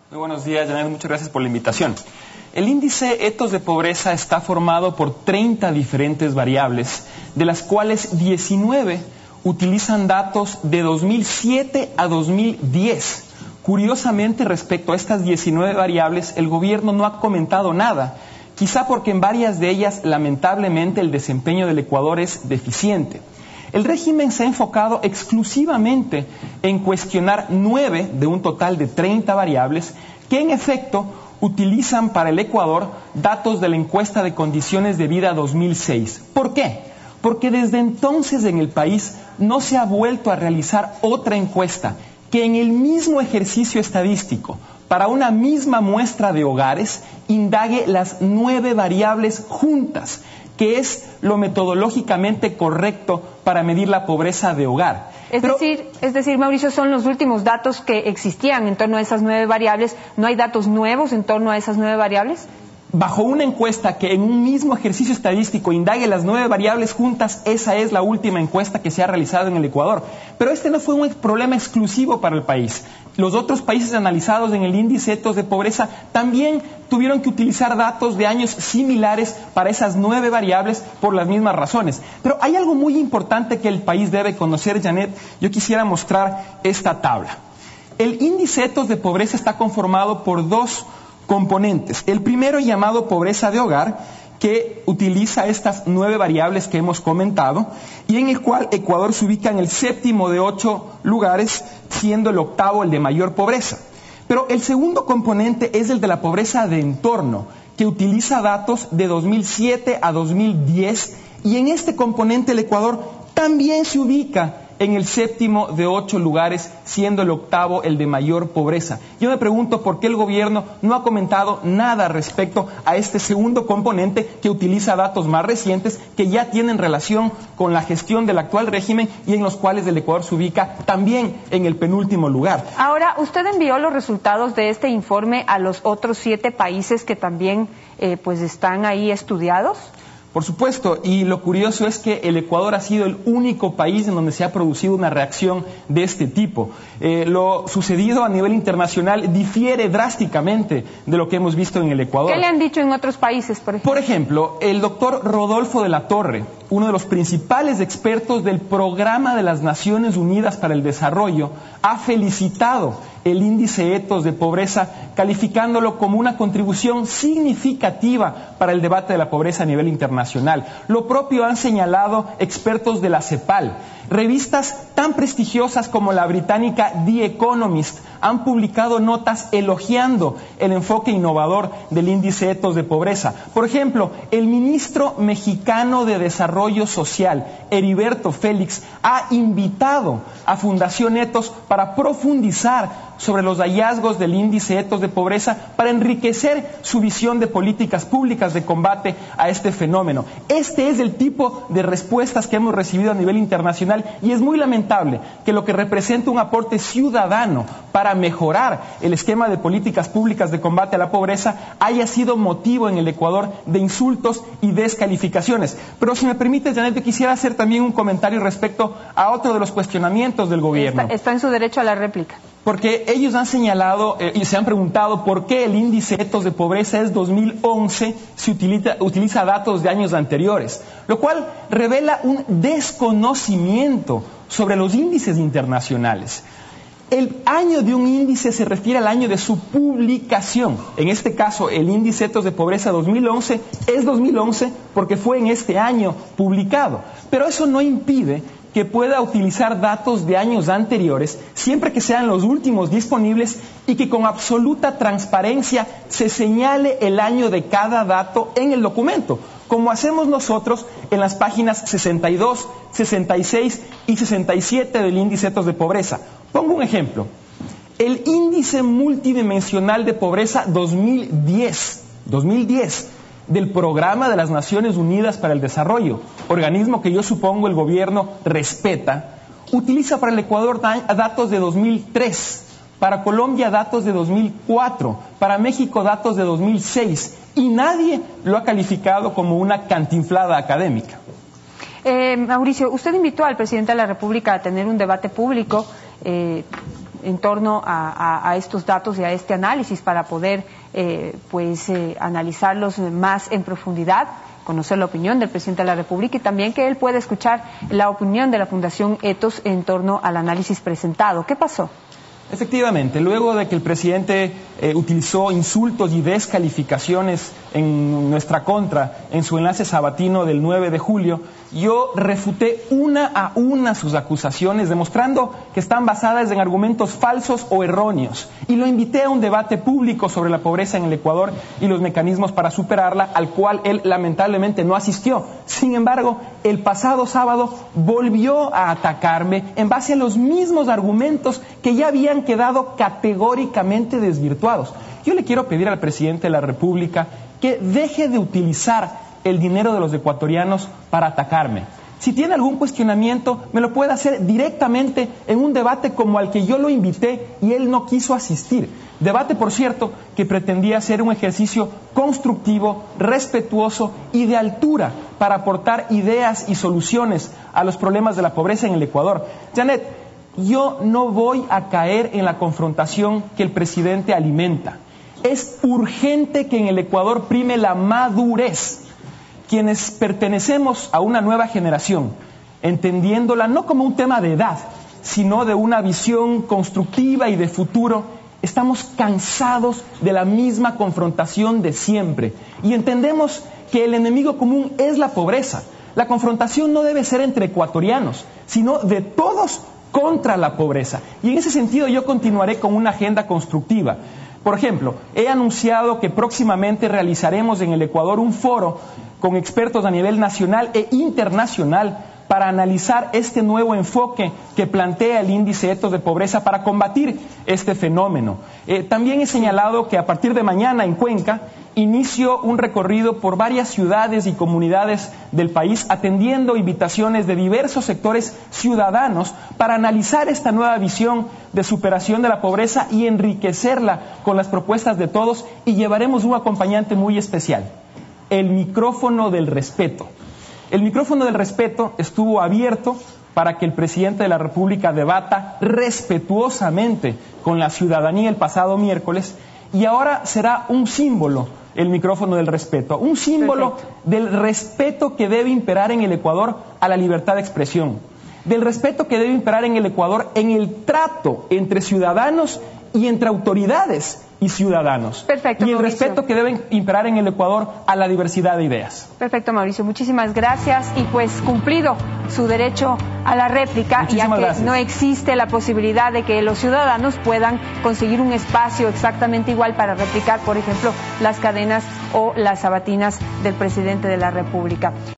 Muy buenos días, Janet. Muchas gracias por la invitación. El índice Ethos de Pobreza está formado por 30 diferentes variables, de las cuales 19 utilizan datos de 2007 a 2010. Curiosamente, respecto a estas 19 variables, el gobierno no ha comentado nada, quizá porque en varias de ellas, lamentablemente, el desempeño del Ecuador es deficiente. El régimen se ha enfocado exclusivamente en cuestionar 9 de un total de 30 variables que en efecto utilizan para el Ecuador datos de la encuesta de condiciones de vida 2006. ¿Por qué? Porque desde entonces en el país no se ha vuelto a realizar otra encuesta que en el mismo ejercicio estadístico, para una misma muestra de hogares, indague las 9 variables juntas, que es lo metodológicamente correcto para medir la pobreza de hogar. Es decir, Mauricio, son los últimos datos que existían en torno a esas 9 variables. ¿No hay datos nuevos en torno a esas 9 variables? Bajo una encuesta que en un mismo ejercicio estadístico indague las 9 variables juntas, esa es la última encuesta que se ha realizado en el Ecuador. Pero este no fue un problema exclusivo para el país. Los otros países analizados en el índice Ethos de Pobreza también tuvieron que utilizar datos de años similares para esas 9 variables por las mismas razones. Pero hay algo muy importante que el país debe conocer, Janet. Yo quisiera mostrar esta tabla. El índice Ethos de Pobreza está conformado por 2 componentes. El primero, llamado pobreza de hogar, que utiliza estas 9 variables que hemos comentado y en el cual Ecuador se ubica en el 7º de 8 lugares, siendo el 8º el de mayor pobreza. Pero el segundo componente es el de la pobreza de entorno, que utiliza datos de 2007 a 2010 y en este componente el Ecuador también se ubica en el 7º de 8 lugares, siendo el 8º el de mayor pobreza. Yo me pregunto por qué el gobierno no ha comentado nada respecto a este segundo componente que utiliza datos más recientes que ya tienen relación con la gestión del actual régimen y en los cuales el Ecuador se ubica también en el penúltimo lugar. Ahora, ¿usted envió los resultados de este informe a los otros 7 países que también pues están ahí estudiados? Por supuesto, y lo curioso es que el Ecuador ha sido el único país en donde se ha producido una reacción de este tipo. Lo sucedido a nivel internacional difiere drásticamente de lo que hemos visto en el Ecuador. ¿Qué le han dicho en otros países, por ejemplo? Por ejemplo, el doctor Rodolfo de la Torre, uno de los principales expertos del Programa de las Naciones Unidas para el Desarrollo, ha felicitado el índice Ethos de Pobreza, calificándolo como una contribución significativa para el debate de la pobreza a nivel internacional. Lo propio han señalado expertos de la CEPAL. Revistas tan prestigiosas como la británica The Economist han publicado notas elogiando el enfoque innovador del índice Ethos de Pobreza. Por ejemplo, el ministro mexicano de Desarrollo Social, Heriberto Félix, ha invitado a Fundación Ethos para profundizar sobre los hallazgos del índice Ethos de Pobreza para enriquecer su visión de políticas públicas de combate a este fenómeno. Este es el tipo de respuestas que hemos recibido a nivel internacional y es muy lamentable que lo que representa un aporte ciudadano para mejorar el esquema de políticas públicas de combate a la pobreza haya sido motivo en el Ecuador de insultos y descalificaciones. Pero si me permite, Janet, yo quisiera hacer también un comentario respecto a otro de los cuestionamientos del gobierno. Está en su derecho a la réplica. Porque ellos han señalado y se han preguntado por qué el índice Ethos de Pobreza es 2011 si utiliza datos de años anteriores, lo cual revela un desconocimiento sobre los índices internacionales. El año de un índice se refiere al año de su publicación. En este caso, el índice Ethos de Pobreza 2011 es 2011 porque fue en este año publicado. Pero eso no impide que pueda utilizar datos de años anteriores, siempre que sean los últimos disponibles y que con absoluta transparencia se señale el año de cada dato en el documento, como hacemos nosotros en las páginas 62, 66 y 67 del índice Ethos de Pobreza. Pongo un ejemplo. El índice multidimensional de pobreza 2010 del Programa de las Naciones Unidas para el Desarrollo, organismo que yo supongo el gobierno respeta, utiliza para el Ecuador datos de 2003, para Colombia datos de 2004, para México datos de 2006, y nadie lo ha calificado como una cantinflada académica. Mauricio, usted invitó al presidente de la República a tener un debate público en torno a estos datos y a este análisis para poder analizarlos más en profundidad, conocer la opinión del presidente de la República y también que él pueda escuchar la opinión de la Fundación Ethos en torno al análisis presentado. ¿Qué pasó? Efectivamente, luego de que el presidente utilizó insultos y descalificaciones en nuestra contra en su enlace sabatino del 9 de julio, yo refuté una a una sus acusaciones, demostrando que están basadas en argumentos falsos o erróneos, y lo invité a un debate público sobre la pobreza en el Ecuador y los mecanismos para superarla, al cual él lamentablemente no asistió. Sin embargo, el pasado sábado volvió a atacarme en base a los mismos argumentos que ya habían quedado categóricamente desvirtuados. Yo le quiero pedir al presidente de la República que deje de utilizar el dinero de los ecuatorianos para atacarme. Si tiene algún cuestionamiento, me lo puede hacer directamente en un debate como al que yo lo invité y él no quiso asistir. Debate, por cierto, que pretendía ser un ejercicio constructivo, respetuoso y de altura para aportar ideas y soluciones a los problemas de la pobreza en el Ecuador. Janet, yo no voy a caer en la confrontación que el presidente alimenta. Es urgente que en el Ecuador prime la madurez. Quienes pertenecemos a una nueva generación, entendiéndola no como un tema de edad, sino de una visión constructiva y de futuro, estamos cansados de la misma confrontación de siempre y entendemos que el enemigo común es la pobreza. La confrontación no debe ser entre ecuatorianos, sino de todos contra la pobreza. Y en ese sentido yo continuaré con una agenda constructiva. Por ejemplo, he anunciado que próximamente realizaremos en el Ecuador un foro con expertos a nivel nacional e internacional para analizar este nuevo enfoque que plantea el índice Ethos de pobreza para combatir este fenómeno. También he señalado que a partir de mañana en Cuenca inicio un recorrido por varias ciudades y comunidades del país atendiendo invitaciones de diversos sectores ciudadanos para analizar esta nueva visión de superación de la pobreza y enriquecerla con las propuestas de todos, y llevaremos un acompañante muy especial: el micrófono del respeto. El micrófono del respeto estuvo abierto para que el presidente de la República debata respetuosamente con la ciudadanía el pasado miércoles, y ahora será un símbolo, el micrófono del respeto, un símbolo del respeto que debe imperar en el Ecuador a la libertad de expresión, del respeto que debe imperar en el Ecuador en el trato entre ciudadanos y entre autoridades y ciudadanos. Perfecto, y el Mauricio. respeto que debe imperar en el Ecuador a la diversidad de ideas. Perfecto, Mauricio. Muchísimas gracias. Y pues cumplido su derecho a la réplica, Muchísimas ya que gracias. no existe la posibilidad de que los ciudadanos puedan conseguir un espacio exactamente igual para replicar, por ejemplo, las cadenas o las sabatinas del presidente de la República.